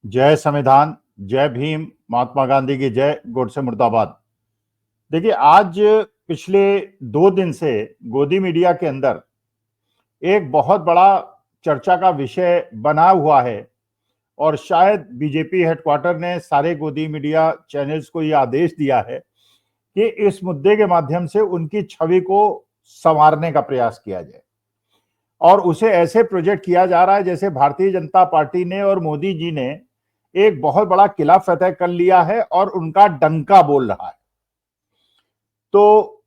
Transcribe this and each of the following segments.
जय संविधान, जय भीम, महात्मा गांधी की जय, गोडसे मुर्दाबाद। देखिए, आज पिछले 2 दिन से गोदी मीडिया के अंदर एक बहुत बड़ा चर्चा का विषय बना हुआ है और शायद बीजेपी हेडक्वार्टर ने सारे गोदी मीडिया चैनल्स को यह आदेश दिया है कि इस मुद्दे के माध्यम से उनकी छवि को संवारने का प्रयास किया जाए और उसे ऐसे प्रोजेक्ट किया जा रहा है जैसे भारतीय जनता पार्टी ने और मोदी जी ने एक बहुत बड़ा किला फतेह कर लिया है और उनका डंका बोल रहा है। तो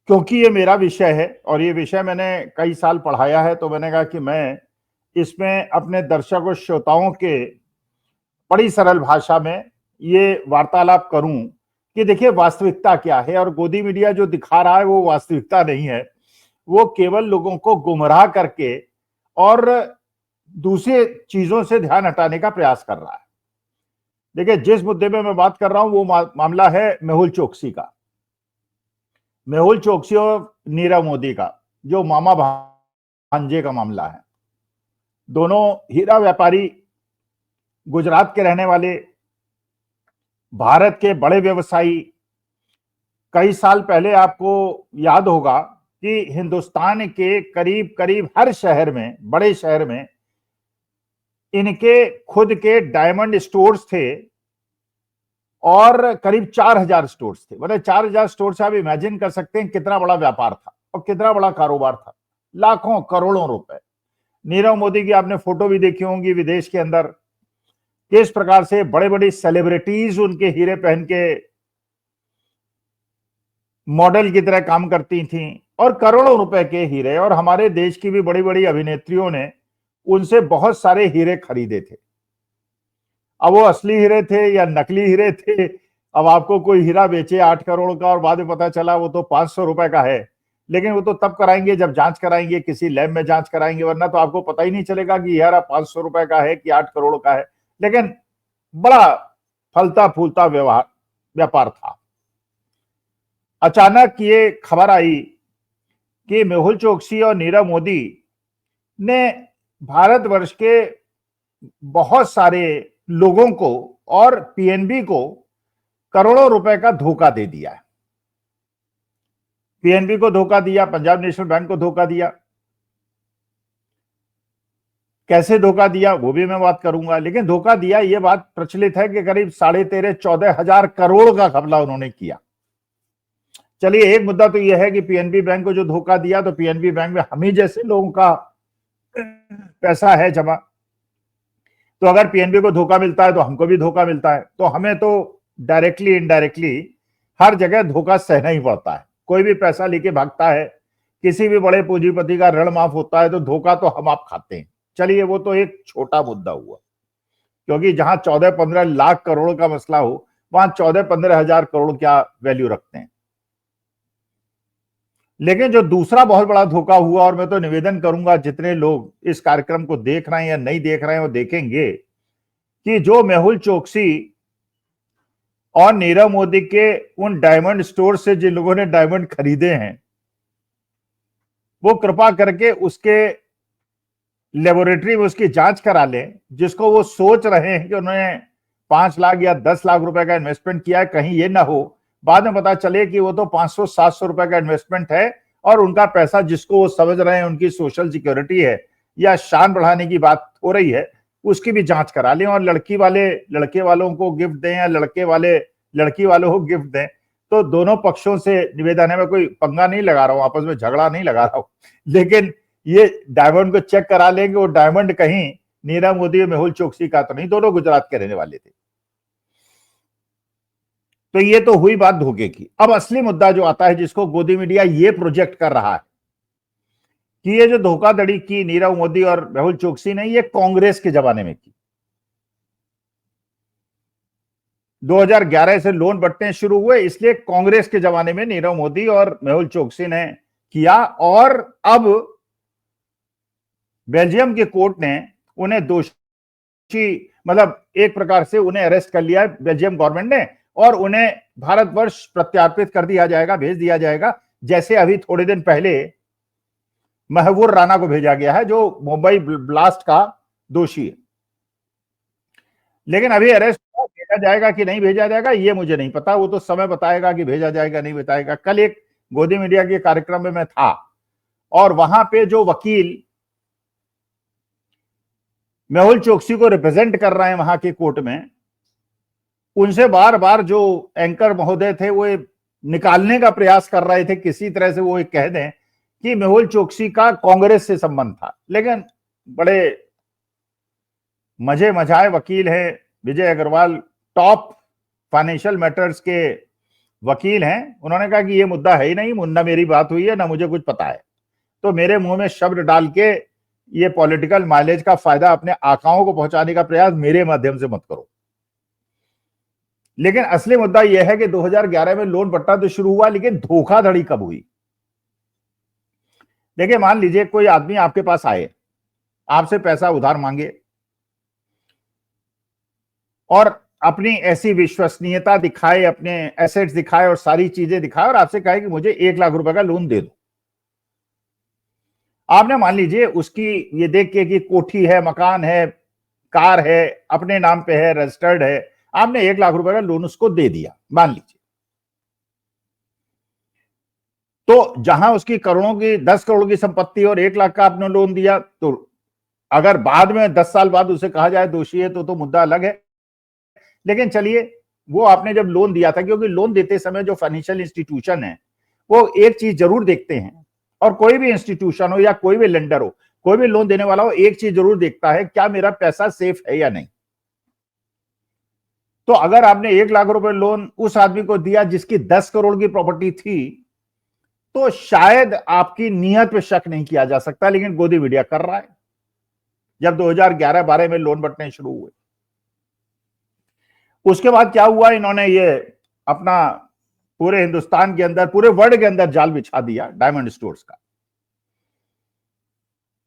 क्योंकि ये मेरा विषय है और ये विषय मैंने कई साल पढ़ाया है, तो मैंने कहा कि मैं इसमें अपने दर्शकों श्रोताओं के बड़ी सरल भाषा में ये वार्तालाप करूं कि देखिए वास्तविकता क्या है। और गोदी मीडिया जो दिखा रहा है वो वास्तविकता नहीं है, वो केवल लोगों को गुमराह करके और दूसरी चीजों से ध्यान हटाने का प्रयास कर रहा है। देखिए, जिस मुद्दे में मैं बात कर रहा हूं वो मामला है मेहुल चोकसी का। मेहुल चोकसी और नीरव मोदी का, जो मामा भांजे का मामला है। दोनों हीरा व्यापारी, गुजरात के रहने वाले, भारत के बड़े व्यवसायी। कई साल पहले आपको याद होगा कि हिंदुस्तान के करीब करीब हर शहर में, बड़े शहर में इनके खुद के डायमंड स्टोर्स थे और करीब 4000 स्टोर्स थे। मतलब 4000 स्टोर से आप इमेजिन कर सकते हैं कितना बड़ा व्यापार था और कितना बड़ा कारोबार था, लाखों करोड़ों रुपए। नीरव मोदी की आपने फोटो भी देखी होंगी विदेश के अंदर, किस प्रकार से बड़े बड़ी सेलिब्रिटीज उनके हीरे पहन के मॉडल की तरह काम करती थीं और करोड़ों रुपए के हीरे। और हमारे देश की भी बड़ी बड़ी अभिनेत्रियों ने उनसे बहुत सारे हीरे खरीदे थे। अब वो असली हीरे थे या नकली हीरे थे, अब आपको कोई हीरा बेचे 8 करोड़ का और बाद में पता चला वो तो 500 रुपए का है, लेकिन वो तो तब कराएंगे जब जांच कराएंगे, किसी लैब में जांच कराएंगे, वरना तो आपको पता ही नहीं चलेगा कि हीरा 500 रुपए का है कि 8 करोड़ का है। लेकिन बड़ा फलता फूलता व्यापार था। अचानक ये खबर आई कि मेहुल चोकसी और नीरव मोदी ने भारतवर्ष के बहुत सारे लोगों को और पीएनबी को करोड़ों रुपए का धोखा दे दिया है। पीएनबी को धोखा दिया, पंजाब नेशनल बैंक को धोखा दिया। कैसे धोखा दिया वो भी मैं बात करूंगा, लेकिन धोखा दिया ये बात प्रचलित है कि करीब 13.5-14 करोड़ का घपला उन्होंने किया। चलिए, एक मुद्दा तो यह है कि पीएनबी बैंक को जो धोखा दिया, तो पीएनबी बैंक में हम ही जैसे लोगों का पैसा है जमा, तो अगर पीएनबी को धोखा मिलता है तो हमको भी धोखा मिलता है, तो हमें तो डायरेक्टली इनडायरेक्टली हर जगह धोखा सहना ही पड़ता है। कोई भी पैसा लेके भागता है, किसी भी बड़े पूंजीपति का ऋण माफ होता है, तो धोखा तो हम आप खाते हैं। चलिए, वो तो एक छोटा मुद्दा हुआ, क्योंकि जहां 14-15 लाख करोड़ का मसला हो वहां 14-15 हजार करोड़ क्या वैल्यू रखते हैं। लेकिन जो दूसरा बहुत बड़ा धोखा हुआ, और मैं तो निवेदन करूंगा जितने लोग इस कार्यक्रम को देख रहे हैं या नहीं देख रहे हैं वो देखेंगे, कि जो मेहुल चोकसी और नीरव मोदी के उन डायमंड स्टोर से जिन लोगों ने डायमंड खरीदे हैं, वो कृपा करके उसके लेबोरेटरी में उसकी जांच करा लें। जिसको वो सोच रहे हैं कि उन्होंने 5 लाख या 10 लाख रुपए का इन्वेस्टमेंट किया है, कहीं ये ना हो बाद में पता चले कि वो तो 500-700 रुपए का इन्वेस्टमेंट है और उनका पैसा, जिसको वो समझ रहे हैं उनकी सोशल सिक्योरिटी है या शान बढ़ाने की बात हो रही है, उसकी भी जांच करा लें। और लड़की वाले लड़के वालों को गिफ्ट दें या लड़के वाले लड़की वालों को गिफ्ट दें। तो दोनों पक्षों से निवेदन है, मैं कोई पंगा नहीं लगा रहा हूं, आपस में झगड़ा नहीं लगा रहा हूं, लेकिन ये डायमंड को चेक करा लेंगे वो डायमंड कहीं नीरव मोदी और मेहुल चोकसी का तो नहीं, दोनों गुजरात के रहने वाले थे। तो ये तो हुई बात धोखे की। अब असली मुद्दा जो आता है, जिसको गोदी मीडिया ये प्रोजेक्ट कर रहा है कि ये जो धोखाधड़ी की नीरव मोदी और मेहुल चोकसी ने, ये कांग्रेस के जमाने में की। 2011 से लोन बंटने शुरू हुए, इसलिए कांग्रेस के जमाने में नीरव मोदी और मेहुल चोकसी ने किया। और अब बेल्जियम की कोर्ट ने उन्हें दोषी, मतलब एक प्रकार से उन्हें अरेस्ट कर लिया है बेल्जियम गवर्नमेंट ने, और उन्हें भारतवर्ष प्रत्यार्पित कर दिया जाएगा, भेज दिया जाएगा। जैसे अभी थोड़े दिन पहले महबूर राणा को भेजा गया है, जो मुंबई ब्लास्ट का दोषी है। लेकिन अभी अरेस्ट भेजा जाएगा कि नहीं भेजा जाएगा ये मुझे नहीं पता, वो तो समय बताएगा कि भेजा जाएगा नहीं बताएगा। कल एक गोदी मीडिया के कार्यक्रम में मैं था और वहां पे जो वकील मेहुल चोकसी को रिप्रेजेंट कर रहे हैं वहां के कोर्ट में, उनसे बार बार जो एंकर महोदय थे वो निकालने का प्रयास कर रहे थे किसी तरह से वो कह दें कि मेहुल चोकसी का कांग्रेस से संबंध था। लेकिन बड़े मजे मजाए वकील हैं विजय अग्रवाल, टॉप फाइनेंशियल मैटर्स के वकील हैं, उन्होंने कहा कि ये मुद्दा है ही नहीं, मुन्ना मेरी बात हुई है ना मुझे कुछ पता है, तो मेरे मुंह में शब्द डाल के ये पॉलिटिकल माइलेज का फायदा अपने आकाओं को पहुंचाने का प्रयास मेरे माध्यम से मत करो। लेकिन असली मुद्दा यह है कि 2011 में लोन बंटना तो शुरू हुआ, लेकिन धोखाधड़ी कब हुई? देखिए, मान लीजिए कोई आदमी आपके पास आए, आपसे पैसा उधार मांगे और अपनी ऐसी विश्वसनीयता दिखाए, अपने एसेट्स दिखाए और सारी चीजें दिखाए और आपसे कहे कि मुझे 1 लाख रुपए का लोन दे दो। आपने मान लीजिए उसकी ये देख के कि कोठी है, मकान है, कार है, अपने नाम पे है, रजिस्टर्ड है, आपने 1 लाख रुपए का लोन उसको दे दिया मान लीजिए। तो जहां उसकी करोड़ों की 10 करोड़ की संपत्ति और 1 लाख का आपने लोन दिया, तो अगर बाद में 10 साल बाद उसे कहा जाए दोषी है तो मुद्दा अलग है। लेकिन चलिए, वो आपने जब लोन दिया था, क्योंकि लोन देते समय जो फाइनेंशियल इंस्टीट्यूशन है वो एक चीज जरूर देखते हैं, और कोई भी इंस्टीट्यूशन हो या कोई भी लेंडर हो, कोई भी लोन देने वाला हो, एक चीज जरूर देखता है, क्या मेरा पैसा सेफ है या नहीं। तो अगर आपने 1 लाख रुपए लोन उस आदमी को दिया जिसकी 10 करोड़ की प्रॉपर्टी थी, तो शायद आपकी नीयत पे शक नहीं किया जा सकता, लेकिन गोदी मीडिया कर रहा है। जब 2011-12 में लोन बंटने शुरू हुए, उसके बाद क्या हुआ, इन्होंने ये अपना पूरे हिंदुस्तान के अंदर, पूरे वर्ल्ड के अंदर जाल बिछा दिया डायमंड स्टोर्स का,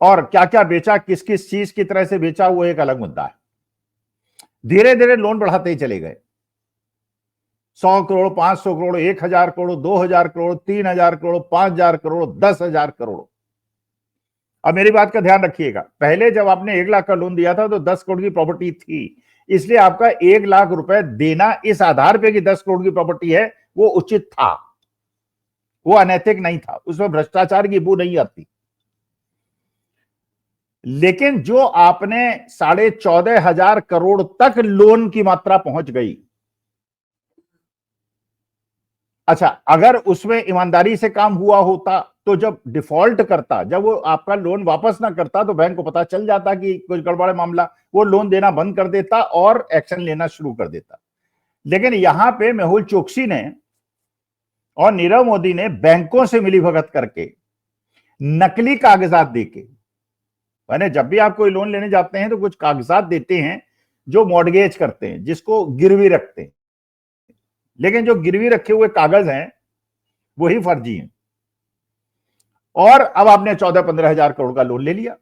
और क्या क्या बेचा, किस किस चीज की तरह से बेचा, वो एक अलग मुद्दा है। धीरे धीरे लोन बढ़ाते ही चले गए, 100 करोड़, 500 करोड़, 1000 करोड़, 2000 करोड़, 3000 करोड़, 5000 करोड़, 10,000 करोड़। अब मेरी बात का ध्यान रखिएगा, पहले जब आपने 1 लाख का लोन दिया था तो 10 करोड़ की प्रॉपर्टी थी, इसलिए आपका 1 लाख रुपए देना इस आधार पे कि 10 करोड़ की प्रॉपर्टी है वो उचित था, वो अनैतिक नहीं था, उसमें भ्रष्टाचार की बू नहीं आती। लेकिन जो आपने 14,500 करोड़ तक लोन की मात्रा पहुंच गई, अच्छा, अगर उसमें ईमानदारी से काम हुआ होता तो जब डिफॉल्ट करता, जब वो आपका लोन वापस ना करता, तो बैंक को पता चल जाता कि कुछ गड़बड़ मामला, वो लोन देना बंद कर देता और एक्शन लेना शुरू कर देता। लेकिन यहां पे मेहुल चोकसी ने और नीरव मोदी ने बैंकों से मिलीभगत करके नकली कागजात देके, मैंने जब भी आप कोई लोन लेने जाते हैं तो कुछ कागजात देते हैं जो मॉर्गेज करते हैं, जिसको गिरवी रखते हैं, लेकिन जो गिरवी रखे हुए कागज हैं वही फर्जी हैं। और अब आपने 14-15 हजार करोड़ का लोन ले लिया।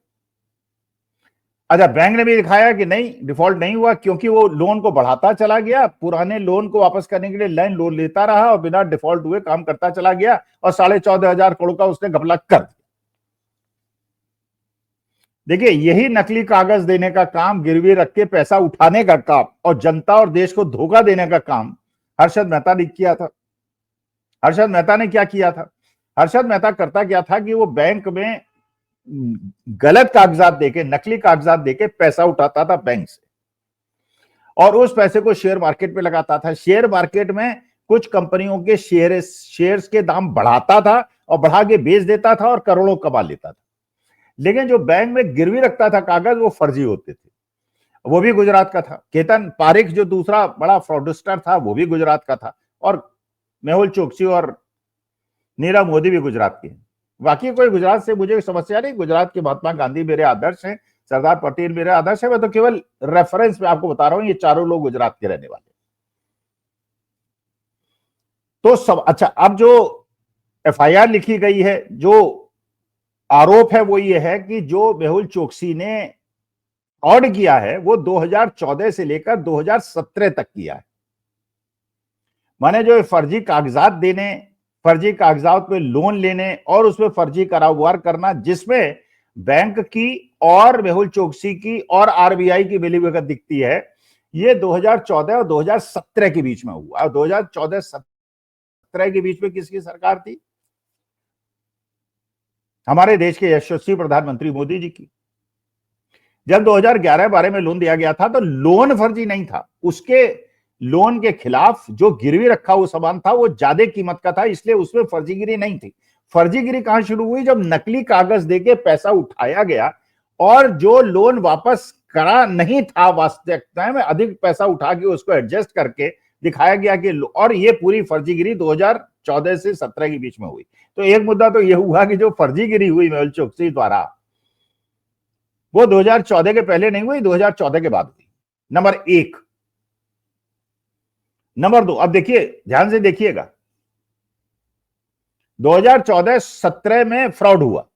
अच्छा, बैंक ने भी दिखाया कि नहीं, डिफॉल्ट नहीं हुआ, क्योंकि वो लोन को बढ़ाता चला गया, पुराने लोन को वापस करने के लिए नए लोन लेता रहा और बिना डिफॉल्ट हुए काम करता चला गया, और 14,500 करोड़ का उसने घपला कर दिया। देखिए, यही नकली कागज देने का काम, गिरवी रख के पैसा उठाने का काम और जनता और देश को धोखा देने का काम हर्षद मेहता ने किया था। हर्षद मेहता ने क्या किया था? हर्षद मेहता करता क्या था कि वो बैंक में गलत कागजात देके, नकली कागजात देके पैसा उठाता था बैंक से, और उस पैसे को शेयर मार्केट में लगाता था। शेयर मार्केट में कुछ कंपनियों के शेयर्स के दाम बढ़ाता था और बढ़ा के बेच देता था और करोड़ों कमा लेता था। लेकिन जो बैंक में गिरवी रखता था कागज, वो फर्जी होते थे। वो भी गुजरात का था। केतन पारेख जो दूसरा बड़ा फ्रॉडस्टर था, वो भी गुजरात का था, और मेहुल चोकसी और नीरव मोदी भी गुजरात के हैं। बाकी कोई गुजरात से मुझे समस्या नहीं, गुजरात के महात्मा गांधी मेरे आदर्श हैं, सरदार पटेल मेरे आदर्श है, मैं तो केवल रेफरेंस में आपको बता रहा हूं, ये चारों लोग गुजरात के रहने वाले। तो सब अच्छा, अब जो एफआईआर लिखी गई है, जो आरोप है वो ये है कि जो मेहुल चोकसी ने फ्रॉड किया है वो 2014 से लेकर 2017 तक किया है। माने जो फर्जी कागजात देने, फर्जी कागजात पे लोन लेने और उसमें फर्जी कारोबार करना, जिसमें बैंक की और मेहुल चोकसी की और आरबीआई की मिलीभगत दिखती है, ये 2014 और 2017 के बीच में हुआ। और 2014-17 के बीच में किसकी सरकार थी? हमारे देश के यशस्वी प्रधानमंत्री मोदी जी की। जब 2011-12 में लोन दिया गया था तो लोन फर्जी नहीं था, उसके लोन के खिलाफ जो गिरवी रखा हुआ सामान था वो ज्यादा कीमत का था, इसलिए उसमें फर्जीगिरी नहीं थी। फर्जीगिरी कहां शुरू हुई? जब नकली कागज देके पैसा उठाया गया और जो लोन वापस करा नहीं था, वास्तविकता में अधिक पैसा उठा के उसको एडजस्ट करके दिखाया गया कि, और ये पूरी फर्जीगिरी 2014 से 17 के बीच में हुई। तो एक मुद्दा तो यह हुआ कि जो फर्जीगिरी हुई मेहुल चोकसी द्वारा, वो 2014 के पहले नहीं हुई, 2014 के बाद हुई। नंबर एक। नंबर दो, अब देखिए, ध्यान से देखिएगा, 2014-17 में फ्रॉड हुआ।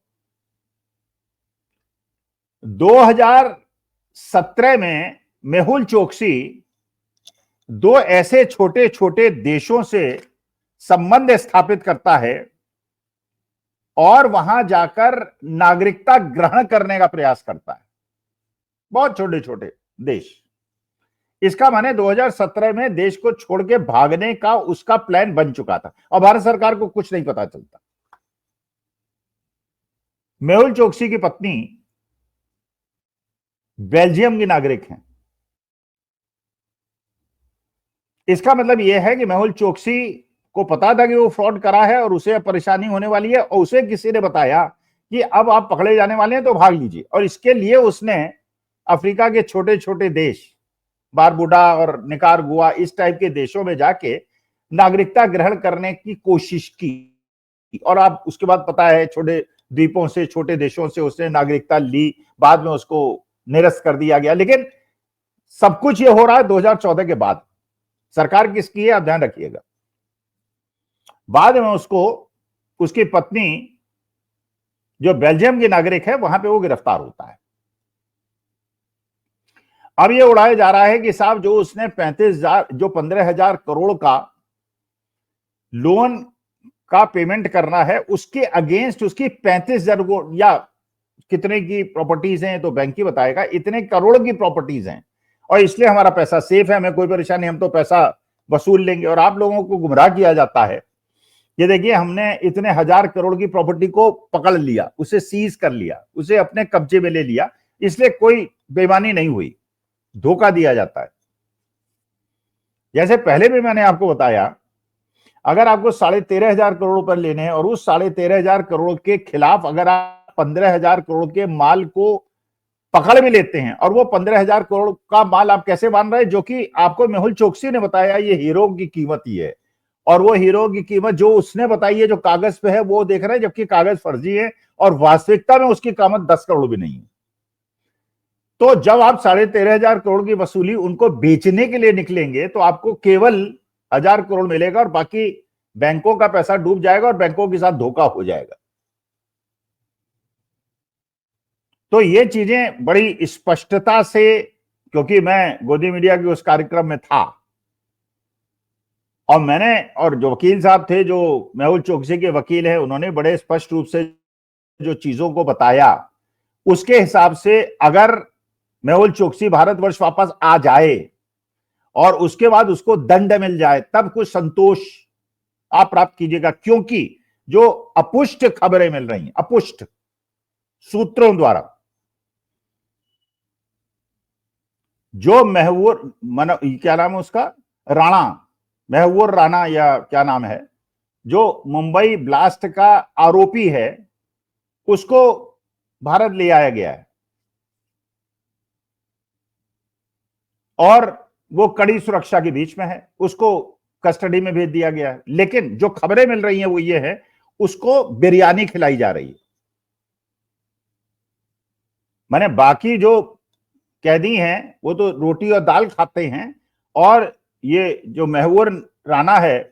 2017 में मेहुल चोकसी दो ऐसे छोटे छोटे देशों से संबंध स्थापित करता है और वहां जाकर नागरिकता ग्रहण करने का प्रयास करता है। बहुत छोटे छोटे देश। इसका माने 2017 में देश को छोड़ के भागने का उसका प्लान बन चुका था और भारत सरकार को कुछ नहीं पता चलता। मेहुल चोकसी की पत्नी बेल्जियम की नागरिक हैं। इसका मतलब यह है कि मेहुल चोकसी को पता था कि वो फ्रॉड करा है और उसे परेशानी होने वाली है, और उसे किसी ने बताया कि अब आप पकड़े जाने वाले हैं तो भाग लीजिए, और इसके लिए उसने अफ्रीका के छोटे छोटे देश, बारबुडा और निकारागुआ, इस टाइप के देशों में जाके नागरिकता ग्रहण करने की कोशिश की। और आप उसके बाद पता है छोटे द्वीपों से, छोटे देशों से उसने नागरिकता ली, बाद में उसको निरस्त कर दिया गया। लेकिन सब कुछ ये हो रहा है 2014 के बाद। सरकार किसकी है आप ध्यान रखिएगा। बाद में उसको, उसकी पत्नी जो बेल्जियम की नागरिक है, वहां पे वो गिरफ्तार होता है। अब ये उड़ाया जा रहा है कि साहब जो उसने 35,000, जो 15,000 करोड़ का लोन का पेमेंट करना है, उसके अगेंस्ट उसकी 35,000 या कितने की प्रॉपर्टीज हैं तो बैंक ही बताएगा, इतने करोड़ की प्रॉपर्टीज हैं, और इसलिए हमारा पैसा सेफ है, हमें कोई परेशानी, हम तो पैसा वसूल लेंगे। और आप लोगों को गुमराह किया जाता है। ये देखिए, हमने इतने 1,000 करोड़ की प्रॉपर्टी को पकड़ लिया, उसे सीज कर लिया, उसे अपने कब्जे में ले लिया, इसलिए कोई बेईमानी नहीं हुई, धोखा दिया जाता है। जैसे पहले भी मैंने आपको बताया, अगर आपको 13,500 करोड़ रुपए लेने हैं और उस 13,500 करोड़ के खिलाफ अगर आप 15,000 करोड़ के माल को पकड़ भी लेते हैं, और वो 15,000 करोड़ का माल आप कैसे मान रहे हैं, जो कि आपको मेहुल चोकसी ने बताया ये हीरो की कीमत ही है, और वो हीरो की कीमत जो उसने बताई है, जो कागज पे है, वो देख रहे हैं, जबकि कागज फर्जी है और वास्तविकता में उसकी कीमत 10 करोड़ भी नहीं है। तो जब आप 13,500 करोड़ की वसूली उनको बेचने के लिए निकलेंगे तो आपको केवल 1,000 करोड़ मिलेगा और बाकी बैंकों का पैसा डूब जाएगा और बैंकों के साथ धोखा हो जाएगा। तो ये चीजें बड़ी स्पष्टता से, क्योंकि मैं गोदी मीडिया के उस कार्यक्रम में था और मैंने, और जो वकील साहब थे जो मेहुल चोकसी के वकील हैं, उन्होंने बड़े स्पष्ट रूप से जो चीजों को बताया, उसके हिसाब से अगर मेहुल चोकसी भारतवर्ष वापस आ जाए और उसके बाद उसको दंड मिल जाए, तब कुछ संतोष आप प्राप्त कीजिएगा। क्योंकि जो अपुष्ट खबरें मिल रही हैं, अपुष्ट सूत्रों द्वारा, जो क्या नाम है उसका, राणा, महबूर राणा या क्या नाम है, जो मुंबई ब्लास्ट का आरोपी है, उसको भारत ले आया गया है और वो कड़ी सुरक्षा के बीच में है, उसको कस्टडी में भेज दिया गया है। लेकिन जो खबरें मिल रही हैं वो ये है, उसको बिरयानी खिलाई जा रही है। माने बाकी जो कैदी हैं वो तो रोटी और दाल खाते हैं, और ये जो महबूर राणा है,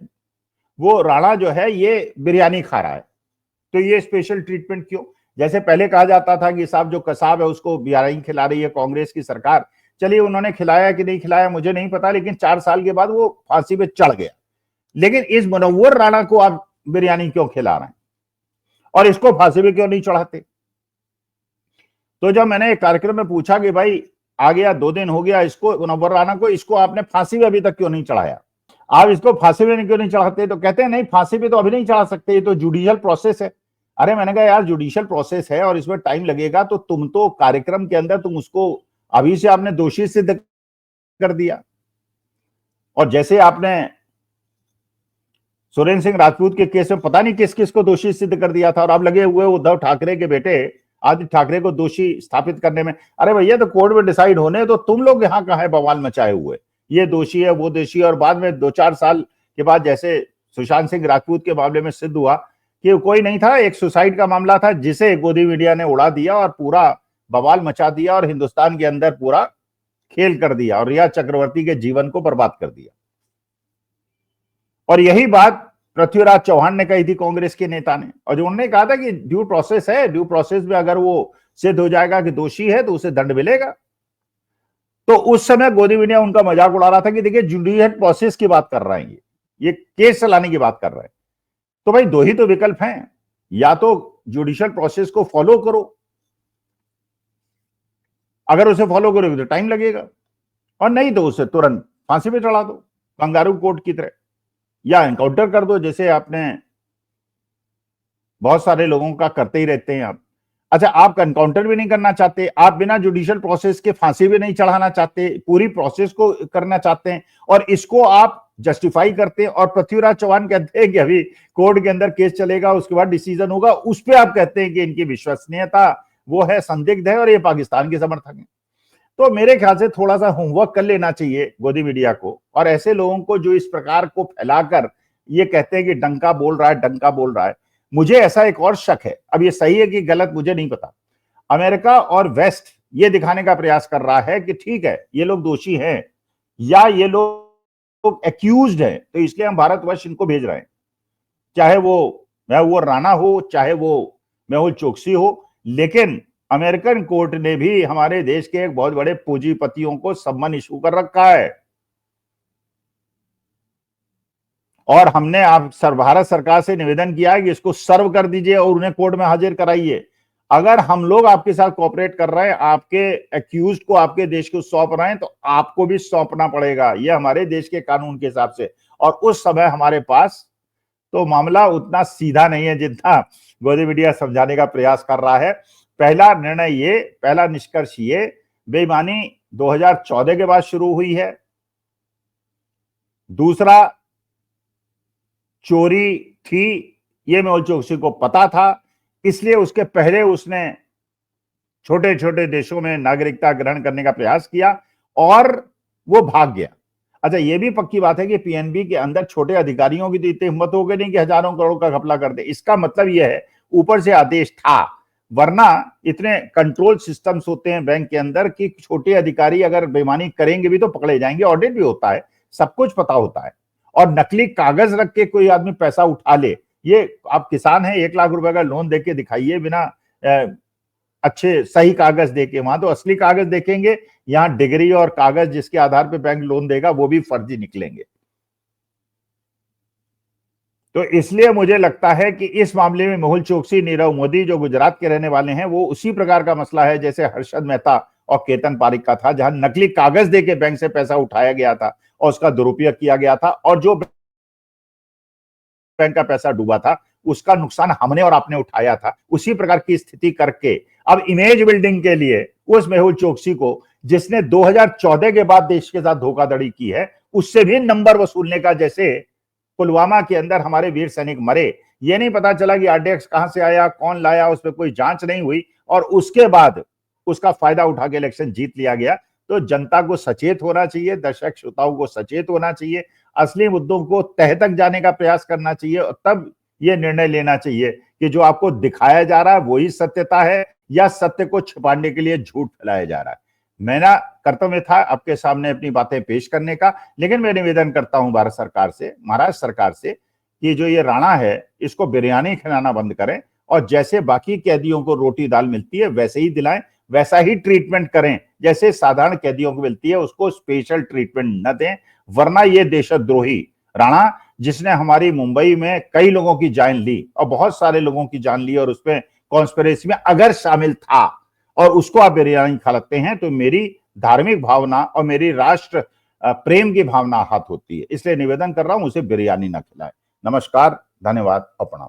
वो राणा जो है ये बिरयानी खा रहा है। तो ये स्पेशल ट्रीटमेंट क्यों? जैसे पहले कहा जाता था कि साहब जो कसाब है उसको बिरयानी खिला रही है कांग्रेस की सरकार। चलिए, उन्होंने खिलाया कि नहीं खिलाया मुझे नहीं पता, लेकिन 4 साल के बाद वो फांसी पे चढ़ गया। लेकिन इस मुनव्वर राणा को आप बिरयानी क्यों खिला रहे हैं और इसको फांसी पे क्यों नहीं चढ़ाते? तो जब मैंने एक कार्यक्रम में पूछा कि भाई आ गया, 2 दिन हो गया, इसको मुनव्वर राना को, इसको आपने फांसी में अभी तक क्यों नहीं चढ़ाया? आप इसको फांसी में क्यों नहीं चढ़ाते? तो कहते हैं नहीं, फांसी पे तो अभी नहीं चढ़ा सकते, ये तो जुडिशियल प्रोसेस है। अरे मैंने कहा यार, जुडिशियल प्रोसेस है और इसमें टाइम लगेगा, तो तुम तो कार्यक्रम के अंदर तुम उसको अभी से आपने दोषी सिद्ध कर दिया। और जैसे आपने सुरेंद्र सिंह राजपूत के केस में पता नहीं किस किस को दोषी सिद्ध कर दिया था, और अब लगे हुए उद्धव ठाकरे के बेटे आदित्य ठाकरे को दोषी स्थापित करने में। अरे भैया, तो कोर्ट में डिसाइड होने, तो तुम लोग यहाँ कहाँ है बवाल मचाए हुए, ये दोषी है वो दोषी है, और बाद में 2-4 साल के बाद जैसे सुशांत सिंह राजपूत के मामले में सिद्ध हुआ कि कोई नहीं था, एक सुसाइड का मामला था जिसे गोदी मीडिया ने उड़ा दिया और पूरा बवाल मचा दिया और हिंदुस्तान के अंदर पूरा खेल कर दिया और रिया चक्रवर्ती के जीवन को बर्बाद कर दिया। और यही बात पृथ्वीराज चौहान ने कही थी कांग्रेस के नेता ने, और जो उन्होंने कहा था कि ड्यू प्रोसेस है, ड्यू प्रोसेस में अगर वो सिद्ध हो जाएगा कि दोषी है तो उसे दंड मिलेगा। तो उस समय गोदी मीडिया उनका मजाक उड़ा रहा था कि देखिए जुडिशियल प्रोसेस की बात कर रहे हैं, ये केस चलाने की बात कर रहे हैं। तो भाई, 2 ही तो विकल्प हैं, या तो जुडिशियल प्रोसेस को फॉलो करो, अगर उसे फॉलो करोगे तो टाइम लगेगा, और नहीं तो उसे तुरंत फांसी पे चढ़ा दो कंगारू कोर्ट की तरह, या एनकाउंटर कर दो, जैसे आपने बहुत सारे लोगों का करते ही रहते हैं आप। अच्छा, आप एनकाउंटर भी नहीं करना चाहते, आप बिना जुडिशियल प्रोसेस के फांसी भी नहीं चढ़ाना चाहते, पूरी प्रोसेस को करना चाहते हैं, और इसको आप जस्टिफाई करते हैं। और पृथ्वीराज चौहान कहते हैं कि अभी कोर्ट के अंदर केस चलेगा, उसके बाद डिसीजन होगा, उस पर आप कहते हैं कि इनकी विश्वसनीयता वो है, संदिग्ध है, और ये पाकिस्तान के समर्थक है। तो मेरे ख्याल से थोड़ा सा होमवर्क कर लेना चाहिए गोदी मीडिया को, और ऐसे लोगों को जो इस प्रकार को फैलाकर ये कहते हैं कि डंका बोल रहा है, डंका बोल रहा है। मुझे ऐसा एक और शक है, अब ये सही है कि गलत मुझे नहीं पता, अमेरिका और वेस्ट ये दिखाने का प्रयास कर रहा है कि ठीक है, ये लोग दोषी हैं या ये लोग एक्यूज्ड हैं, तो इसलिए हम भारतवर्ष इनको भेज रहे हैं, चाहे वो मेहुल राणा हो, चाहे वो मेहुल चोकसी हो। लेकिन अमेरिकन कोर्ट ने भी हमारे देश के एक बहुत बड़े पूंजीपतियों को सम्मन इशू कर रखा है, और हमने आप भारत सरकार से निवेदन किया है कि इसको सर्व कर दीजिए और उन्हें कोर्ट में हाजिर कराइए। अगर हम लोग आपके साथ कोऑपरेट कर रहे हैं, आपके एक्यूज्ड को आपके देश को सौंप रहे हैं, तो आपको भी सौंपना पड़ेगा, यह हमारे देश के कानून के हिसाब से। और उस समय हमारे पास तो मामला उतना सीधा नहीं है जितना गोदी मीडिया समझाने का प्रयास कर रहा है। पहला निर्णय ये, पहला निष्कर्ष ये, बेईमानी 2014 के बाद शुरू हुई है। दूसरा, चोरी थी, ये मेहुल चोकसी को पता था, इसलिए उसके पहले उसने छोटे छोटे देशों में नागरिकता ग्रहण करने का प्रयास किया और वो भाग गया। अच्छा, ये भी पक्की बात है कि पीएनबी के अंदर छोटे अधिकारियों की तो इतनी हिम्मत हो गई नहीं कि हजारों करोड़ का घपला कर दे। इसका मतलब यह है ऊपर से आदेश था, वरना इतने कंट्रोल सिस्टम्स होते हैं बैंक के अंदर कि छोटे अधिकारी अगर बेईमानी करेंगे भी तो पकड़े जाएंगे, ऑडिट भी होता है, सब कुछ पता होता है। और नकली कागज रख के कोई आदमी पैसा उठा ले, ये आप किसान हैं, 1 लाख रुपए का लोन देके दिखाइए बिना अच्छे सही कागज देके, वहां तो असली कागज देखेंगे, यहाँ डिग्री और कागज जिसके आधार पे बैंक लोन देगा वो भी फर्जी निकलेंगे। तो इसलिए मुझे लगता है कि इस मामले में मेहुल चोकसी, नीरव मोदी जो गुजरात के रहने वाले हैं, वो उसी प्रकार का मसला है जैसे हर्षद मेहता और केतन पारिक का था, जहां नकली कागज देके बैंक से पैसा उठाया गया था और उसका दुरुपयोग किया गया था, और जो बैंक का पैसा डूबा था उसका नुकसान हमने और आपने उठाया था। उसी प्रकार की स्थिति करके अब इमेज बिल्डिंग के लिए उस मेहुल चोकसी को, जिसने 2014 के बाद देश के साथ धोखाधड़ी की है, उससे भी नंबर वसूलने का, जैसे पुलवामा के अंदर हमारे वीर सैनिक मरे, ये नहीं पता चला कि आरडीएक्स कहां से आया, कौन लाया, उस पर कोई जांच नहीं हुई, और उसके बाद उसका फायदा उठा के इलेक्शन जीत लिया गया। तो जनता को सचेत होना चाहिए, दर्शक श्रोताओं को सचेत होना चाहिए, असली मुद्दों को तह तक जाने का प्रयास करना चाहिए, और तब यह निर्णय लेना चाहिए कि जो आपको दिखाया जा रहा है वही सत्यता है या सत्य को छिपाने के लिए झूठ फैलाया जा रहा है। मेरा कर्तव्य था आपके सामने अपनी बातें पेश करने का, लेकिन मैं निवेदन करता हूं भारत सरकार से, महाराष्ट्र सरकार से, कि जो ये राणा है इसको बिरयानी खिलाना बंद करें, और जैसे बाकी कैदियों को रोटी दाल मिलती है वैसे ही दिलाएं, वैसा ही ट्रीटमेंट करें जैसे साधारण कैदियों को मिलती है, उसको स्पेशल ट्रीटमेंट न दें। वरना ये देशद्रोही राणा, जिसने हमारी मुंबई में कई लोगों की जान ली और बहुत सारे लोगों की जान ली, और उसमें कॉन्स्पिरेसी में अगर शामिल था, और उसको आप बिरयानी खिलाते हैं, तो मेरी धार्मिक भावना और मेरी राष्ट्र प्रेम की भावना आहत होती है। इसलिए निवेदन कर रहा हूं उसे बिरयानी ना खिलाए। नमस्कार, धन्यवाद और प्रणाम।